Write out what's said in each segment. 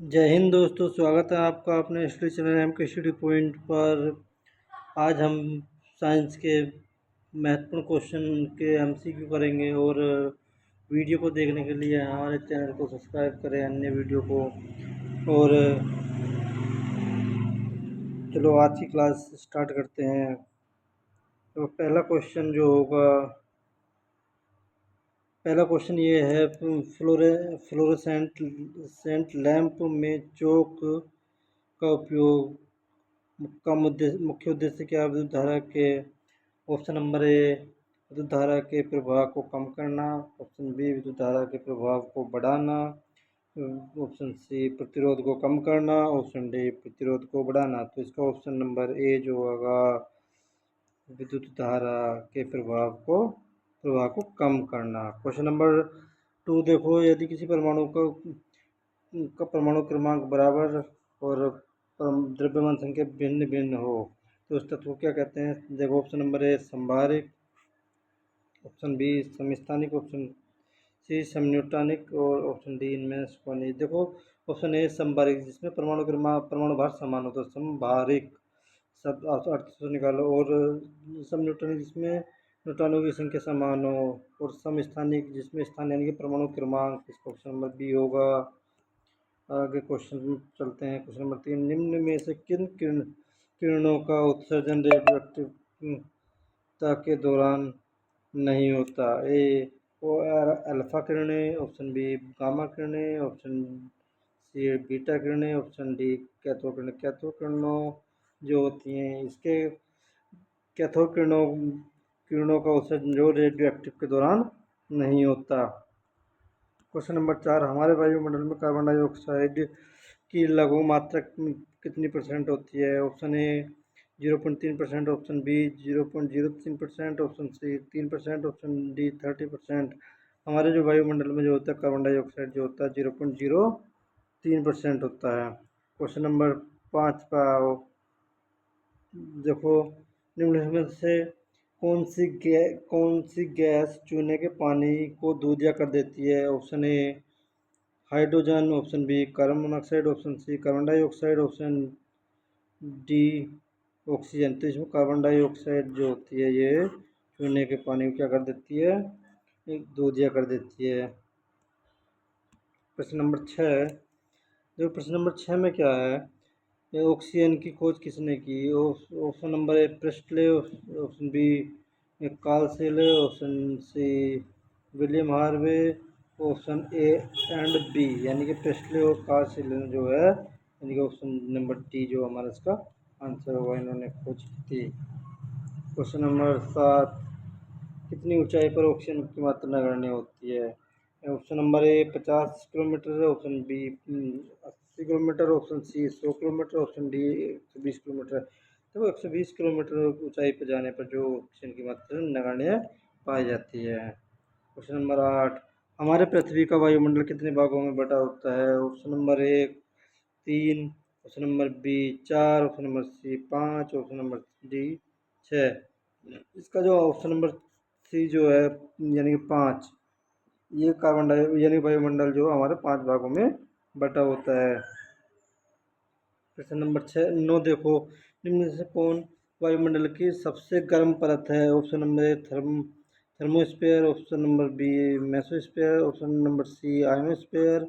जय हिंद दोस्तों, स्वागत है आपका अपने स्टडी चैनल एम के स्टडी पॉइंट पर। आज हम साइंस के महत्वपूर्ण क्वेश्चन के एमसीक्यू करेंगे और वीडियो को देखने के लिए हमारे चैनल को सब्सक्राइब करें, अन्य वीडियो को। और चलो आज की क्लास स्टार्ट करते हैं। तो पहला क्वेश्चन ये है, फ्लोरेसेंट लैंप में चौक का उपयोग का मुख्य उद्देश्य क्या है? विद्युत धारा के ऑप्शन नंबर ए विद्युत धारा के प्रभाव को कम करना, ऑप्शन बी विद्युत धारा के प्रभाव को बढ़ाना, ऑप्शन सी प्रतिरोध को कम करना, ऑप्शन डी प्रतिरोध को बढ़ाना। तो इसका ऑप्शन नंबर ए जो होगा विद्युत धारा के प्रभाव को कम करना। क्वेश्चन नंबर 2 देखो, यदि किसी परमाणु का परमाणु क्रमांक बराबर और द्रव्यमान संख्या भिन्न भिन्न हो तो उस तत्व को क्या कहते हैं? देखो, ऑप्शन नंबर ए संभारिक, ऑप्शन बी समस्थानिक, ऑप्शन सी समन्यूटॉनिक और ऑप्शन डी इनमें से कौन नहीं। देखो, ऑप्शन ए संभारिक, जिसमें परमाणु भार समान हो तो संभारिक सब अर्थ से निकालो, और समन्यूटॉनिक जिसमें न्यूट्रॉनों की संख्या समान हो, और समस्थानिक जिसमें स्थान यानी कि परमाणु क्रमांक। इसका ऑप्शन नंबर बी होगा। आगे क्वेश्चन चलते हैं। क्वेश्चन नंबर 3, निम्न में से किन किरणों का उत्सर्जन रेडियोएक्टिवता के दौरान नहीं होता? ए ओ अल्फा किरणें, ऑप्शन बी गामा किरणें, ऑप्शन सी बीटा किरणें, ऑप्शन डी कैथोड किरणें। कैथोड किरणों जो होती हैं, इसके कैथोड किरणों का उत्सर्जन जो रेडियो एक्टिव के दौरान नहीं होता। क्वेश्चन नंबर 4, हमारे वायुमंडल में कार्बन डाइऑक्साइड की लघु मात्रा कितनी परसेंट होती है? Option A 0.3%, option B 0.03%, option C 3%, option D 30%। हमारे जो वायुमंडल में जो होता है कार्बन डाइऑक्साइड जो होता है 0.03% होता है। क्वेश्चन नंबर 5 का देखो, निम्न में से कौन सी गैस चूने के पानी को दूधिया कर देती है? Option A hydrogen, option B carbon monoxide, option C carbon dioxide, option D oxygen. तो इसमें कार्बन डाइऑक्साइड जो होती है ये चूने के पानी को क्या कर देती है? दूधिया कर देती है। प्रश्न नंबर 6 देखो, प्रश्न नंबर 6 में क्या है? ऑक्सीजन की खोज किसने की? Option number A Priestley, option B Carl Scheele, option C William Harvey, option A and B यानी कि प्रेस्टले और कार्ल सेले जो है, यानी कि ऑप्शन नंबर डी जो हमारा इसका आंसर होगा, इन्होंने खोज की थी। क्वेश्चन नंबर 7, कितनी ऊंचाई पर ऑक्सीजन की मात्रा नगण्य होती है? Option number A 50 kilometre, option B 80 kilometre, option C 100 kilometre, option D 120 kilometre. तो 120 किलोमीटर ऊंचाई पर जाने पर जो ऑक्सीजन की मात्रा नगण्य पाई जाती है। क्वेश्चन नंबर 8, हमारे पृथ्वी का वायुमंडल कितने भागों में बटा होता है? Option number A 3, option number B 4, option number C 5, option number D 6। इसका जो ऑप्शन नंबर सी जो है यानी कि 5, ये कार्बन डाइऑक्साइड यानी वायुमंडल जो हमारे 5 भागों में बटा होता है। प्रश्न नंबर 9 देखो, निम्न से कौन वायुमंडल की सबसे गर्म परत है? Option number A thermosphere, option number B mesosphere, option number C ionosphere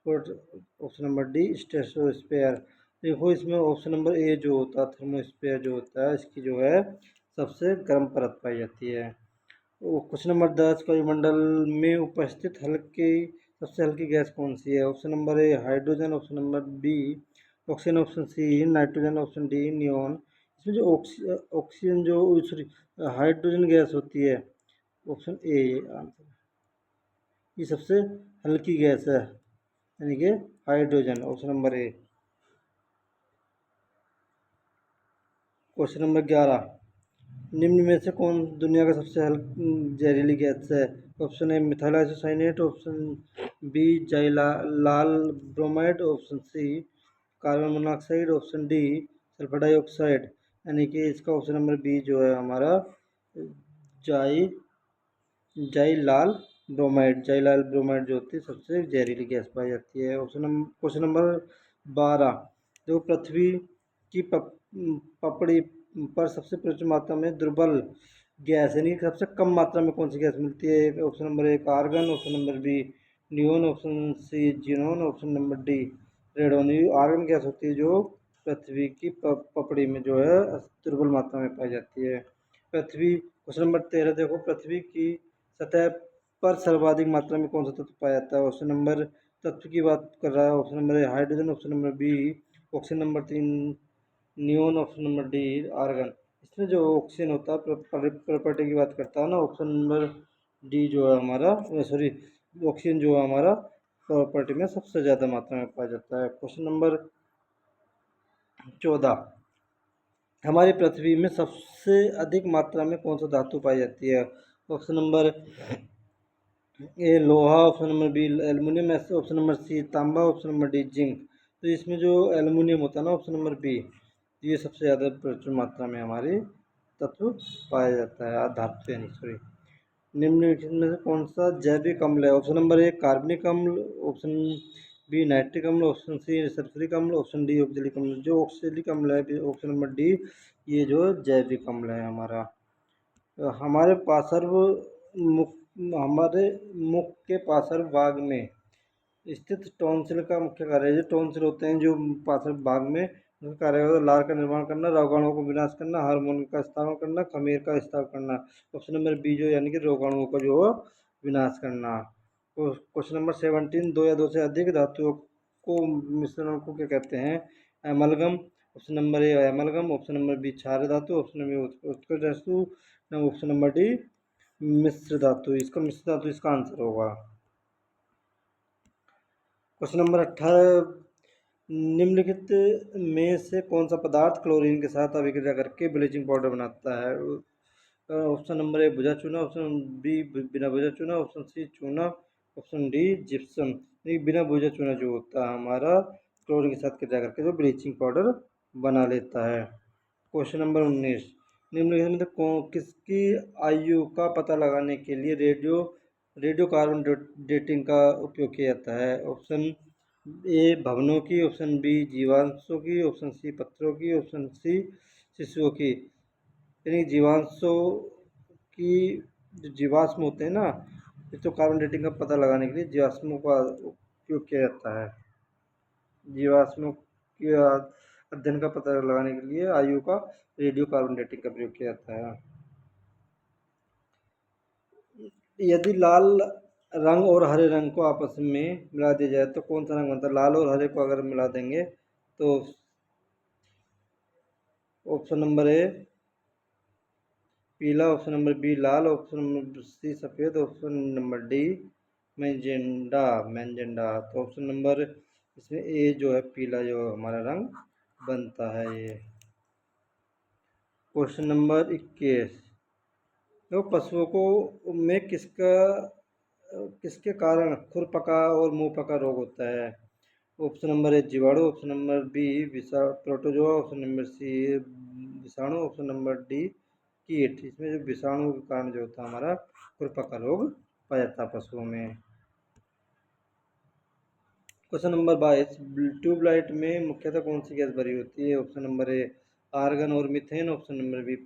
और ऑप्शन नंबर डी स्ट्रेटोस्फीयर। देखो, इसमें ऑप्शन नंबर ए जो होता है थर्मोस्फीयर जो होता है, इसकी जो है सबसे गर्म परत पाई जाती है। क्वेश्चन नंबर 10, वायुमंडल में उपस्थित सबसे हल्की गैस कौन सी है? Option number A hydrogen, option number B oxygen, option C nitrogen, option D neon. इसमें जो ऑक्सीजन जो सॉरी हाइड्रोजन गैस होती है, ऑप्शन ए आंसर, ये सबसे हल्की गैस है यानी कि हाइड्रोजन, ऑप्शन नंबर ए। क्वेश्चन नंबर 11, निम्न में से कौन दुनिया का सबसे जहरीली गैस है? Option A methyl isocyanate, option B लाल bromide, option C carbon monoxide, option D sulphur dioxide. यानी कि इसका ऑप्शन नंबर बी जो है हमारा जाई लाल ब्रोमाइड, जाइलाइल ब्रोमाइड जो होती है सबसे जहरीली गैस पाई जाती है। क्वेश्चन नंबर 12, जो पृथ्वी की पपड़ी पर सबसे प्रचुर मात्रा में दुर्बल गैस यानी सबसे कम मात्रा में कौन सी गैस मिलती है? Option number 1 argon, option number B neon, option C xenon, option number D radon. ये आर्गन गैस होती है जो पृथ्वी की पपड़ी में जो है दुर्बल मात्रा में पाई जाती है। क्वेश्चन नंबर 13 देखो, पृथ्वी की सतह पर सर्वाधिक मात्रा में कौन सा तत्व पाया जाता है? ऑप्शन नंबर तत्व की बात कर रहा है, option number A hydrogen, option number B oxygen, number 3 neon, option number D argon. इसमें जो ऑक्सीजन होता है प्रॉपर्टी की बात करता है ना, ऑप्शन नंबर डी जो है हमारा, सॉरी ऑक्सीजन जो है हमारा प्रॉपर्टी में सबसे ज़्यादा मात्रा में पाया जाता है। क्वेश्चन नंबर 14, हमारी पृथ्वी में सबसे अधिक मात्रा में कौन सा धातु पाई जाती है? ऑप्शन नंबर ए लोहा, option number B aluminium, option number C तांबा, ऑप्शन नंबर डी जिंक। तो इसमें जो एल्युमिनियम होता है ना, ऑप्शन नंबर बी, ये सबसे ज़्यादा प्रचुर मात्रा में हमारे तत्व पाया जाता है, धातु यानी सॉरी। निम्नलिखित में से कौन सा जैविक अम्ल है? ऑप्शन नंबर ए कार्बनिक अम्ल, ऑप्शन बी नाइट्रिक अम्ल, ऑप्शन सी सल्फ्यूरिक अम्ल, ऑप्शन डी ऑक्जेलिक अम्ल। जो ऑक्जेलिक अम्ल है ऑप्शन नंबर डी, ये जो जैविक अम्ल है हमारा। हमारे पार्श्व मुख हमारे मुख के पार्श्व भाग में स्थित टॉन्सिल का मुख्य कार्य है। जो टॉन्सिल होते हैं जो पार्श्व भाग में, उनका कार्य होता है लार का निर्माण करना, रोगाणुओं को विनाश करना, हार्मोन का स्थापन करना, खमीर का स्थापन करना। ऑप्शन नंबर बी जो यानी कि रोगाणुओं का जो विनाश करना। क्वेश्चन नंबर 17, दो या दो से अधिक धातुओं को मिश्रण को क्या कहते हैं? Amalgam. Option number A amalgam, option number B क्षार धातु, ऑप्शन नंबर उत्कृष्ट धातु, ऑप्शन नंबर डी मिश्र धातु। इसका मिश्र धातु इसका आंसर होगा। क्वेश्चन नंबर 18, निम्नलिखित में से कौन सा पदार्थ क्लोरीन के साथ अभिक्रिया करके ब्लीचिंग पाउडर बनाता है? ऑप्शन नंबर ए भुजा चूना, ऑप्शन बी बिना भुजा चूना, ऑप्शन सी चूना, ऑप्शन डी जिप्सम। बिना भुजा चूना जो होता है हमारा क्लोरीन के साथ क्रिया करके जो ब्लीचिंग पाउडर बना लेता है। क्वेश्चन नंबर 19, निम्नलिखित में किसकी आयु का पता लगाने के लिए रेडियो कार्बन डेटिंग का उपयोग किया जाता है? ऑप्शन ए भवनों की, ऑप्शन बी जीवांशों की, ऑप्शन सी पत्थरों की, ऑप्शन सी शिशुओं की। यानी जीवांशों की जो जीवाश्म होते हैं ना, तो कार्बन डेटिंग का पता लगाने के लिए जीवाश्मों का उपयोग किया जाता है। जीवाश्मों के अध्ययन का पता लगाने के लिए आयु का रेडियो कार्बन डेटिंग का प्रयोग किया जाता है। यदि लाल रंग और हरे रंग को आपस में मिला दिया जाए तो कौन सा रंग बनता है? लाल और हरे को अगर मिला देंगे तो ऑप्शन नंबर ए पीला, ऑप्शन नंबर बी लाल, ऑप्शन नंबर सी सफ़ेद, ऑप्शन नंबर डी मैजेंडा। तो ऑप्शन नंबर इसमें ए जो है पीला जो हमारा रंग बनता है ये। क्वेश्चन नंबर 21, तो पशुओं को में किसके कारण खुरपका और मुंहपका रोग होता है? ऑप्शन नंबर ए जीवाणु, option number B protozoa, option number C विषाणु, ऑप्शन नंबर डी कीट। इसमें जो विषाणु के कारण जो होता है हमारा खुरपका रोग पाया जाता है पशुओं में। क्वेश्चन नंबर 22, ट्यूबलाइट में मुख्यतः कौन सी गैस भरी होती है? ऑप्शन नंबर ए आर्गन और मीथेन, ऑप्शन नंबर बी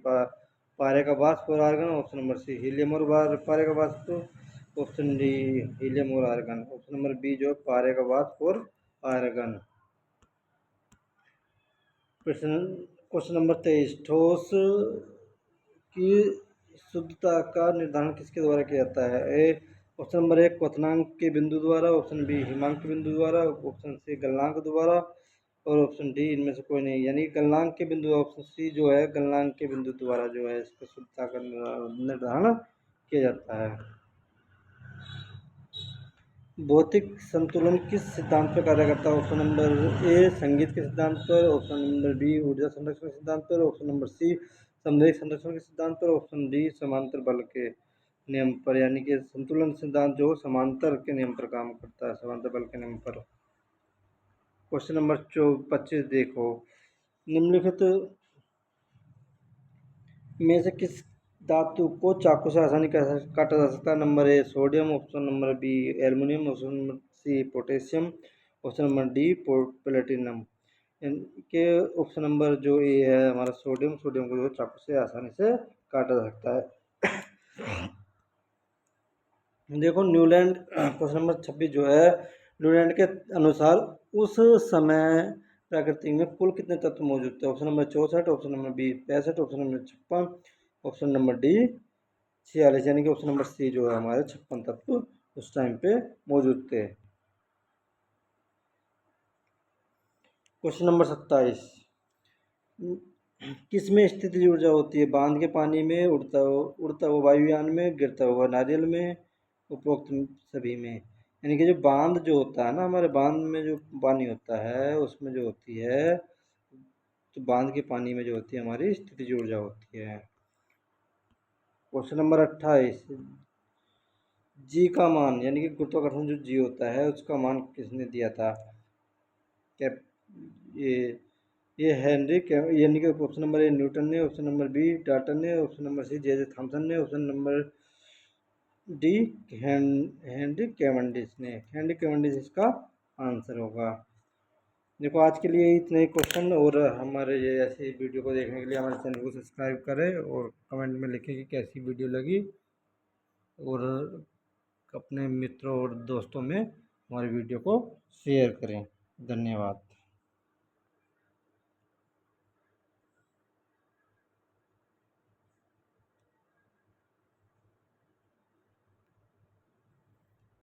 पारे का वाष्प और argon, option number C helium और पारे का वाष्प, ऑप्शन डी हीलियम और आर्गन, ऑप्शन नंबर बी जो पारे का वाष्प और आर्गन। क्वेश्चन नंबर 23, ठोस की शुद्धता का निर्धारण किसके द्वारा किया जाता है? ए ऑप्शन नंबर 1 क्वथनांक के बिंदु द्वारा, ऑप्शन बी हिमांक के बिंदु द्वारा, ऑप्शन सी गलनांक द्वारा, और ऑप्शन डी इनमें से कोई नहीं। यानी गलनांक के बिंदु, ऑप्शन सी जो है गलनांक के बिंदु द्वारा जो है इसका शुद्धता का निर्धारण किया जाता है। भौतिक संतुलन किस सिद्धांत पर कार्य करता है? ऑप्शन नंबर ए संगीत के सिद्धांत पर, ऑप्शन नंबर बी ऊर्जा संरक्षण के सिद्धांत पर, ऑप्शन नंबर सी संवेग संरक्षण के सिद्धांत पर, ऑप्शन डी समांतर बल के नियम पर। यानी कि संतुलन सिद्धांत जो समांतर के नियम पर काम करता है, समांतर बल के नियम पर। क्वेश्चन नंबर 25 देखो, निम्नलिखित में से धातु को चाकू से आसानी काटा जा सकता है? Number A sodium, option number B aluminium, option number C potassium, option number D platinum. इनके ऑप्शन नंबर जो ए है हमारा सोडियम, सोडियम को जो चाकू से आसानी से काटा जा सकता है। देखो न्यूलैंड क्वेश्चन नंबर 26 जो है, न्यूलैंड के अनुसार उस समय प्रकृति में कुल कितने तत्व मौजूद थे? Option number 64, option number B 65, option number 56, option number D 46, यानी कि ऑप्शन नंबर सी जो है हमारे 56 तत्व उस टाइम पे मौजूद थे। क्वेश्चन नंबर 27, किस में स्थितिज ऊर्जा होती है? बांध के पानी में, उड़ता हुआ वायुयान में, गिरता हुआ नारियल में, उपरोक्त सभी में। यानी कि जो बांध जो होता है ना, हमारे बांध में जो पानी होता है उसमें जो होती है, तो बांध के पानी में जो होती है हमारी स्थितिज ऊर्जा होती है। क्वेश्चन नंबर 28, जी का मान, यानी कि गुरुत्वाकर्षण जो जी होता है उसका मान किसने दिया था? क्या ये ये हेनरी यानी कि ऑप्शन नंबर ए न्यूटन ने, ऑप्शन नंबर बी डाल्टन ने, option number C J Thomson ने, option number D Henry Cavendish ने। हेनरी कैवेंडिश इसका आंसर होगा। देखो आज के लिए इतने ही क्वेश्चन, और हमारे ये ऐसी वीडियो को देखने के लिए हमारे चैनल को सब्सक्राइब करें और कमेंट में लिखें कि कैसी वीडियो लगी, और अपने मित्रों और दोस्तों में हमारी वीडियो को शेयर करें। धन्यवाद।